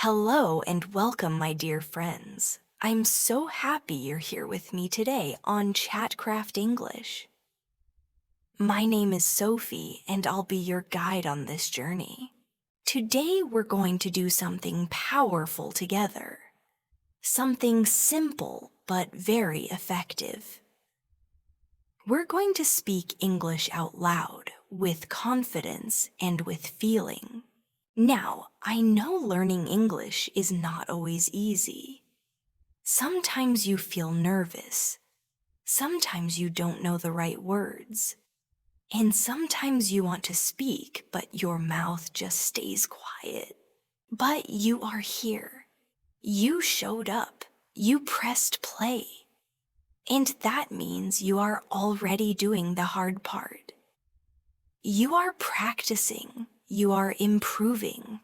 Hello and welcome, my dear friends. I'm so happy you're here with me today on Chatcraft English. My name is Sophie, and I'll be your guide on this journey. Today, we're going to do something powerful together. Something simple but very effective. We're going to speak English out loud, with confidence and with feeling. Now, I know learning English is not always easy. Sometimes you feel nervous. Sometimes you don't know the right words. And sometimes you want to speak, but your mouth just stays quiet. But you are here. You showed up. You pressed play. And that means you are already doing the hard part. You are practicing. You are improving.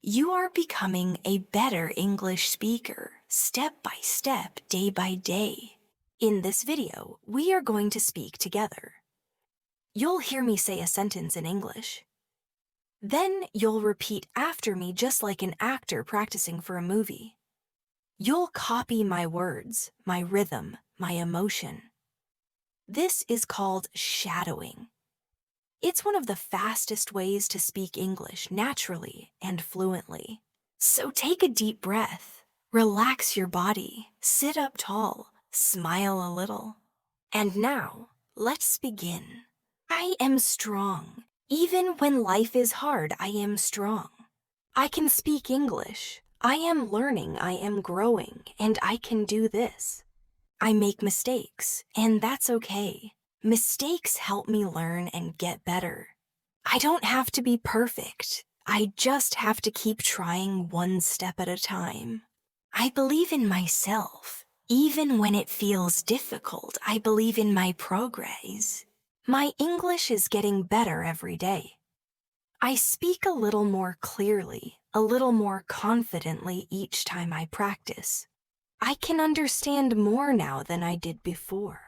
You are becoming a better English speaker, step by step, day by day. In this video, we are going to speak together. You'll hear me say a sentence in English. Then you'll repeat after me just like an actor practicing for a movie. You'll copy my words, my rhythm, my emotion. This is called shadowing. It's one of the fastest ways to speak English naturally and fluently. So take a deep breath, relax your body, sit up tall, smile a little. And now, let's begin. I am strong. Even when life is hard, I am strong. I can speak English. I am learning, I am growing, and I can do this. I make mistakes, and that's okay. Mistakes help me learn and get better. I don't have to be perfect. I just have to keep trying one step at a time. I believe in myself. Even when it feels difficult, I believe in my progress. My English is getting better every day. I speak a little more clearly, a little more confidently each time I practice. I can understand more now than I did before.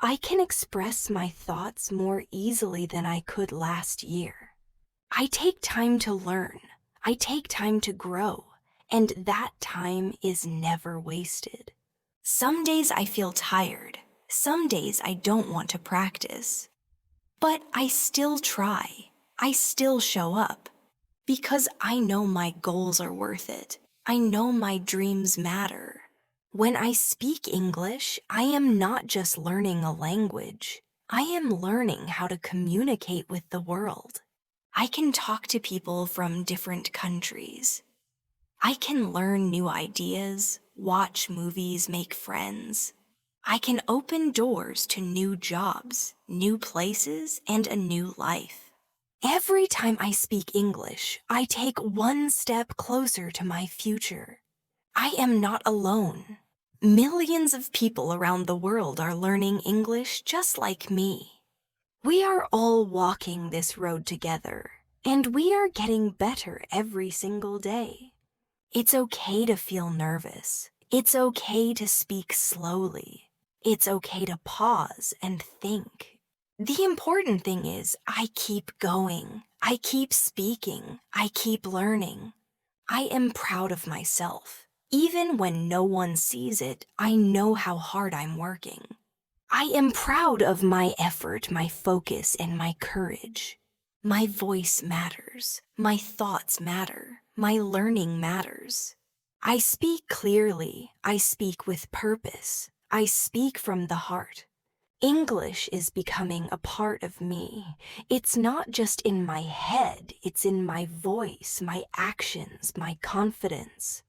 I can express my thoughts more easily than I could last year. I take time to learn. I take time to grow, and that time is never wasted. Some days I feel tired. Some days I don't want to practice. But I still try. I still show up. Because I know my goals are worth it. I know my dreams matter. When I speak English, I am not just learning a language. I am learning how to communicate with the world. I can talk to people from different countries. I can learn new ideas, watch movies, make friends. I can open doors to new jobs, new places, and a new life. Every time I speak English, I take one step closer to my future. I am not alone. Millions of people around the world are learning English just like me. We are all walking this road together, and we are getting better every single day. It's okay to feel nervous. It's okay to speak slowly. It's okay to pause and think. The important thing is I keep going. I keep speaking. I keep learning. I am proud of myself. Even when no one sees it, I know how hard I'm working. I am proud of my effort, my focus, and my courage. My voice matters. My thoughts matter. My learning matters. I speak clearly. I speak with purpose. I speak from the heart. English is becoming a part of me. It's not just in my head, it's in my voice, my actions, my confidence.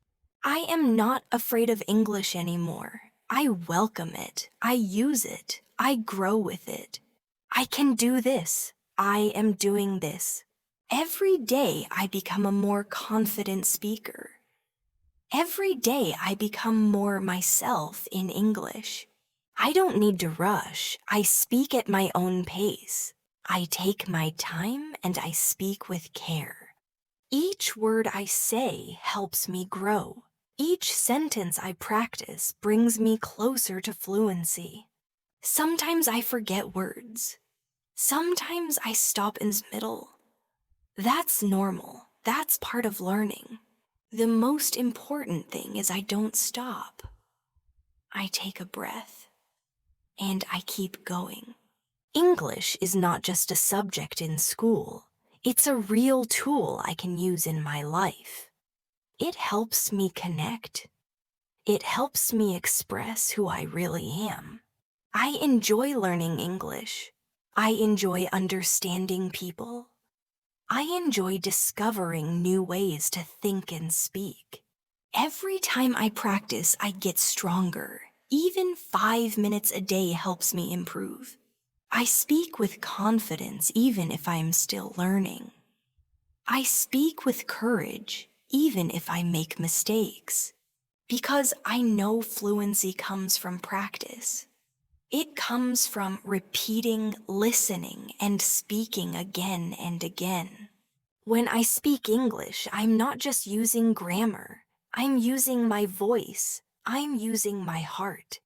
I am not afraid of English anymore. I welcome it. I use it. I grow with it. I can do this. I am doing this. Every day I become a more confident speaker. Every day I become more myself in English. I don't need to rush. I speak at my own pace. I take my time and I speak with care. Each word I say helps me grow. Each sentence I practice brings me closer to fluency. Sometimes I forget words. Sometimes I stop in the middle. That's normal. That's part of learning. The most important thing is I don't stop. I take a breath, and I keep going. English is not just a subject in school. It's a real tool I can use in my life. It helps me connect. It helps me express who I really am. I enjoy learning English. I enjoy understanding people. I enjoy discovering new ways to think and speak. Every time I practice, I get stronger. Even 5 minutes a day helps me improve. I speak with confidence even if I'm still learning. I speak with courage even if I make mistakes. Because I know fluency comes from practice. It comes from repeating, listening, and speaking again and again. When I speak English, I'm not just using grammar. I'm using my voice. I'm using my heart.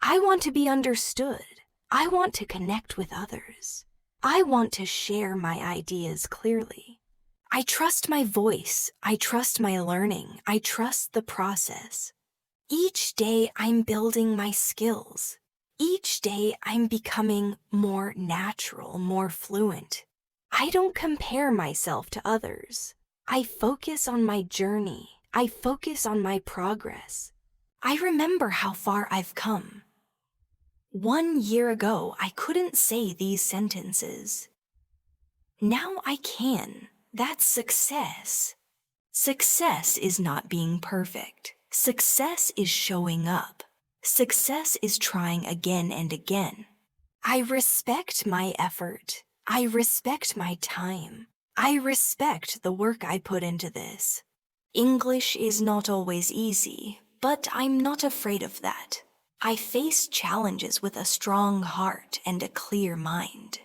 I want to be understood. I want to connect with others. I want to share my ideas clearly. I trust my voice. I trust my learning. I trust the process. Each day I'm building my skills. Each day I'm becoming more natural, more fluent. I don't compare myself to others. I focus on my journey. I focus on my progress. I remember how far I've come. 1 year ago, I couldn't say these sentences. Now I can. That's success. Success is not being perfect. Success is showing up. Success is trying again and again. I respect my effort. I respect my time. I respect the work I put into this. English is not always easy, but I'm not afraid of that. I face challenges with a strong heart and a clear mind.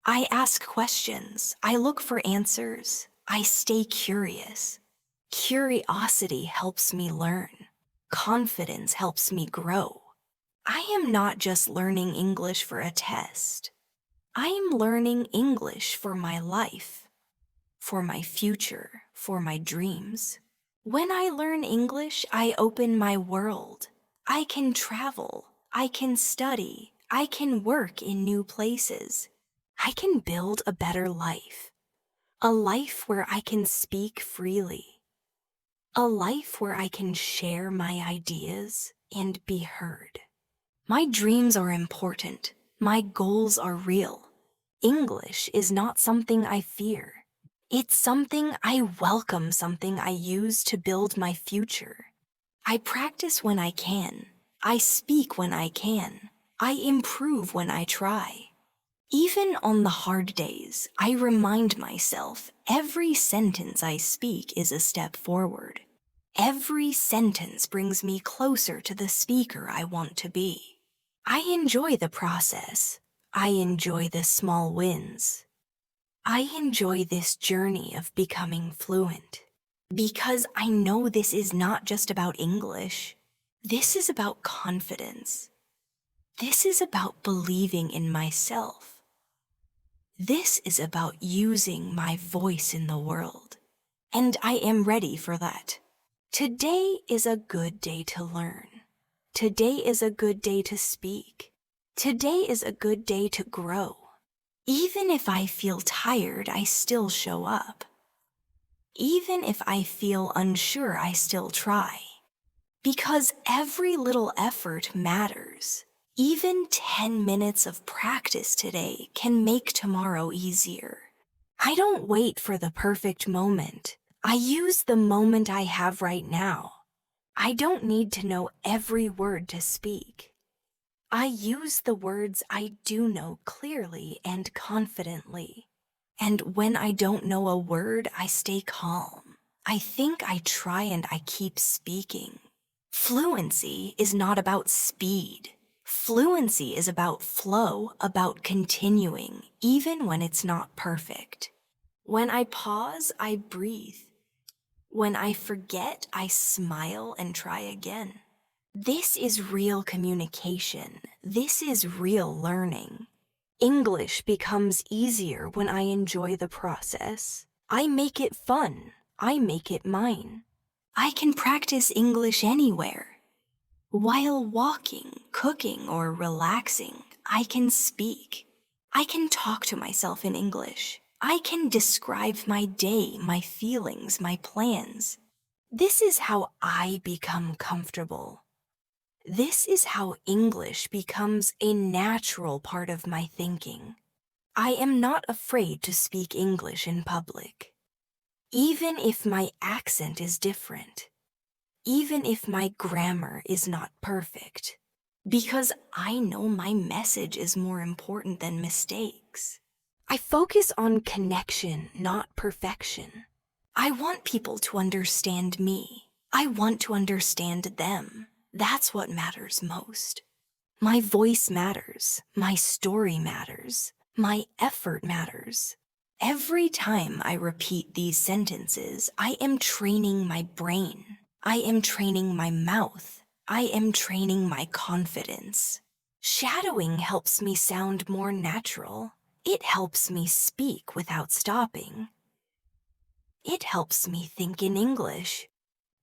I ask questions. I look for answers. I stay curious. Curiosity helps me learn. Confidence helps me grow. I am not just learning English for a test. I am learning English for my life, for my future, for my dreams. When I learn English, I open my world. I can travel. I can study. I can work in new places. I can build a better life. A life where I can speak freely. A life where I can share my ideas and be heard. My dreams are important. My goals are real. English is not something I fear. It's something I welcome, something I use to build my future. I practice when I can. I speak when I can. I improve when I try. Even on the hard days, I remind myself every sentence I speak is a step forward. Every sentence brings me closer to the speaker I want to be. I enjoy the process. I enjoy the small wins. I enjoy this journey of becoming fluent. Because I know this is not just about English. This is about confidence. This is about believing in myself. This is about using my voice in the world. And I am ready for that. Today is a good day to learn. Today is a good day to speak. Today is a good day to grow. Even if I feel tired, I still show up. Even if I feel unsure, I still try. Because every little effort matters. Even 10 minutes of practice today can make tomorrow easier. I don't wait for the perfect moment. I use the moment I have right now. I don't need to know every word to speak. I use the words I do know clearly and confidently. And when I don't know a word, I stay calm. I think, I try, and I keep speaking. Fluency is not about speed. Fluency is about flow, about continuing, even when it's not perfect. When I pause, I breathe. When I forget, I smile and try again. This is real communication. This is real learning. English becomes easier when I enjoy the process. I make it fun. I make it mine. I can practice English anywhere. While walking, cooking, or relaxing, I can speak. I can talk to myself in English. I can describe my day, my feelings, my plans. This is how I become comfortable. This is how English becomes a natural part of my thinking. I am not afraid to speak English in public. Even if my accent is different, even if my grammar is not perfect, because I know my message is more important than mistakes. I focus on connection, not perfection. I want people to understand me. I want to understand them. That's what matters most. My voice matters. My story matters. My effort matters. Every time I repeat these sentences, I am training my brain. I am training my mouth. I am training my confidence. Shadowing helps me sound more natural. It helps me speak without stopping. It helps me think in English.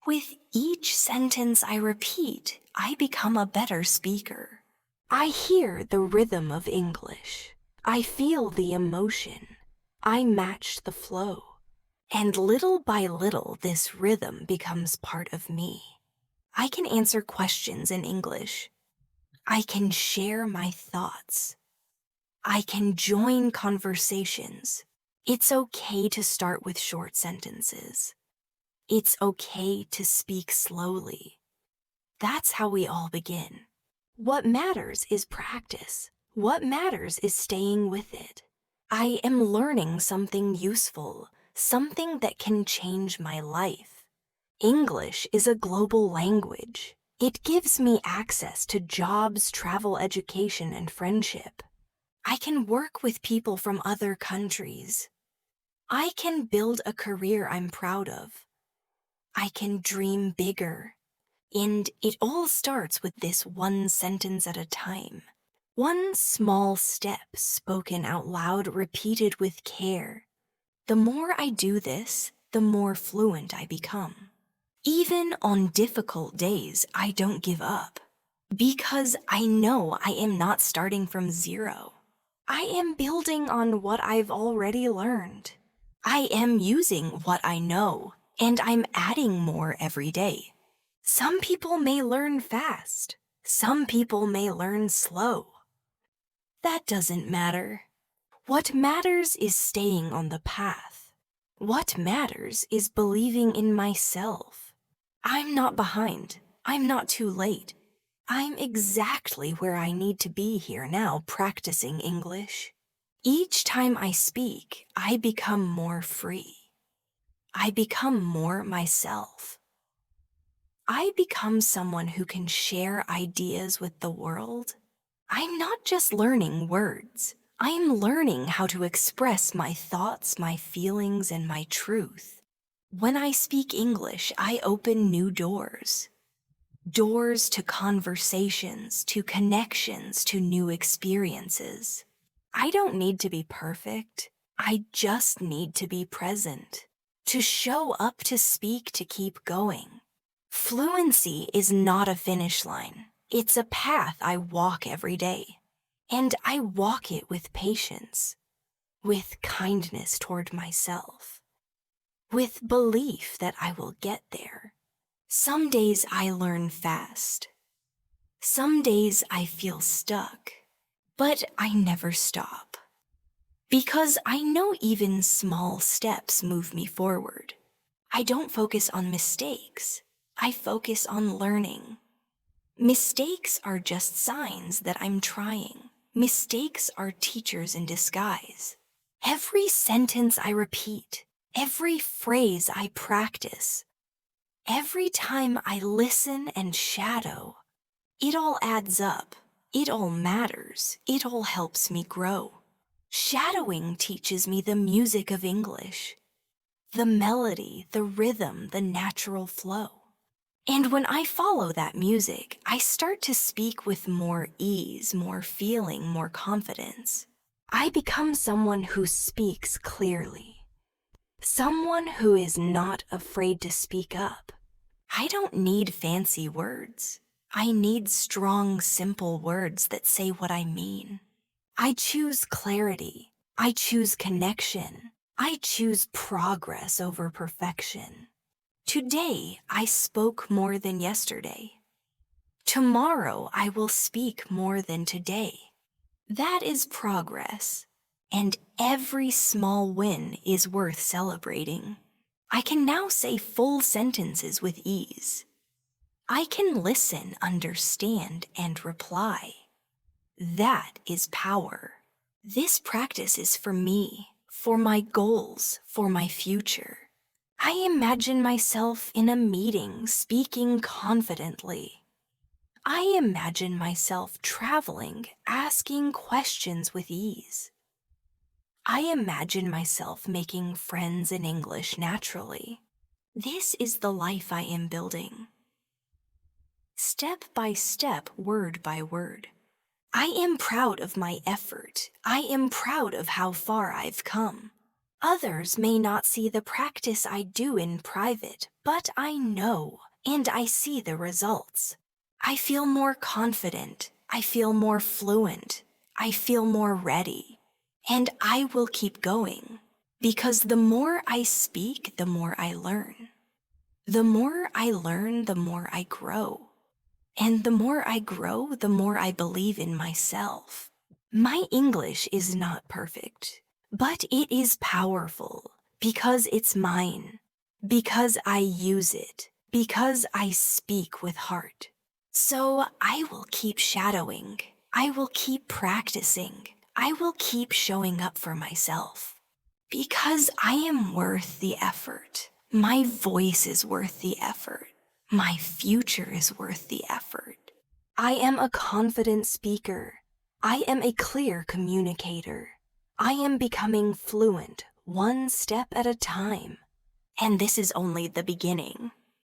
With each sentence I repeat, I become a better speaker. I hear the rhythm of English. I feel the emotion. I match the flow. And little by little, this rhythm becomes part of me. I can answer questions in English. I can share my thoughts. I can join conversations. It's okay to start with short sentences. It's okay to speak slowly. That's how we all begin. What matters is practice. What matters is staying with it. I am learning something useful, something that can change my life. English is a global language. It gives me access to jobs, travel, education, and friendship. I can work with people from other countries. I can build a career I'm proud of. I can dream bigger. And it all starts with this one sentence at a time. One small step spoken out loud, repeated with care. The more I do this, the more fluent I become. Even on difficult days, I don't give up. Because I know I am not starting from zero. I am building on what I've already learned. I am using what I know, and I'm adding more every day. Some people may learn fast. Some people may learn slow. That doesn't matter. What matters is staying on the path. What matters is believing in myself. I'm not behind. I'm not too late. I'm exactly where I need to be here now, practicing English. Each time I speak, I become more free. I become more myself. I become someone who can share ideas with the world. I'm not just learning words. I'm learning how to express my thoughts, my feelings, and my truth. When I speak English, I open new doors. Doors to conversations, to connections, to new experiences. I don't need to be perfect. I just need to be present. To show up, to speak, to keep going. Fluency is not a finish line. It's a path I walk every day. And I walk it with patience, with kindness toward myself, with belief that I will get there. Some days I learn fast. Some days I feel stuck, but I never stop. Because I know even small steps move me forward. I don't focus on mistakes. I focus on learning. Mistakes are just signs that I'm trying. Mistakes are teachers in disguise. Every sentence I repeat, every phrase I practice, every time I listen and shadow, it all adds up. It all matters. It all helps me grow. Shadowing teaches me the music of English, the melody, the rhythm, the natural flow. And when I follow that music, I start to speak with more ease, more feeling, more confidence. I become someone who speaks clearly. Someone who is not afraid to speak up. I don't need fancy words. I need strong, simple words that say what I mean. I choose clarity. I choose connection. I choose progress over perfection. Today, I spoke more than yesterday. Tomorrow, I will speak more than today. That is progress, and every small win is worth celebrating. I can now say full sentences with ease. I can listen, understand, and reply. That is power. This practice is for me, for my goals, for my future. I imagine myself in a meeting speaking confidently. I imagine myself traveling, asking questions with ease. I imagine myself making friends in English naturally. This is the life I am building. Step by step, word by word. I am proud of my effort. I am proud of how far I've come. Others may not see the practice I do in private, but I know, and I see the results. I feel more confident. I feel more fluent. I feel more ready. And I will keep going, because the more I speak, the more I learn. The more I learn, the more I grow. And the more I grow, the more I believe in myself. My English is not perfect, but it is powerful because it's mine, because I use it, because I speak with heart. So I will keep shadowing. I will keep practicing. I will keep showing up for myself. Because I am worth the effort. My voice is worth the effort. My future is worth the effort. I am a confident speaker. I am a clear communicator. I am becoming fluent, one step at a time. And this is only the beginning.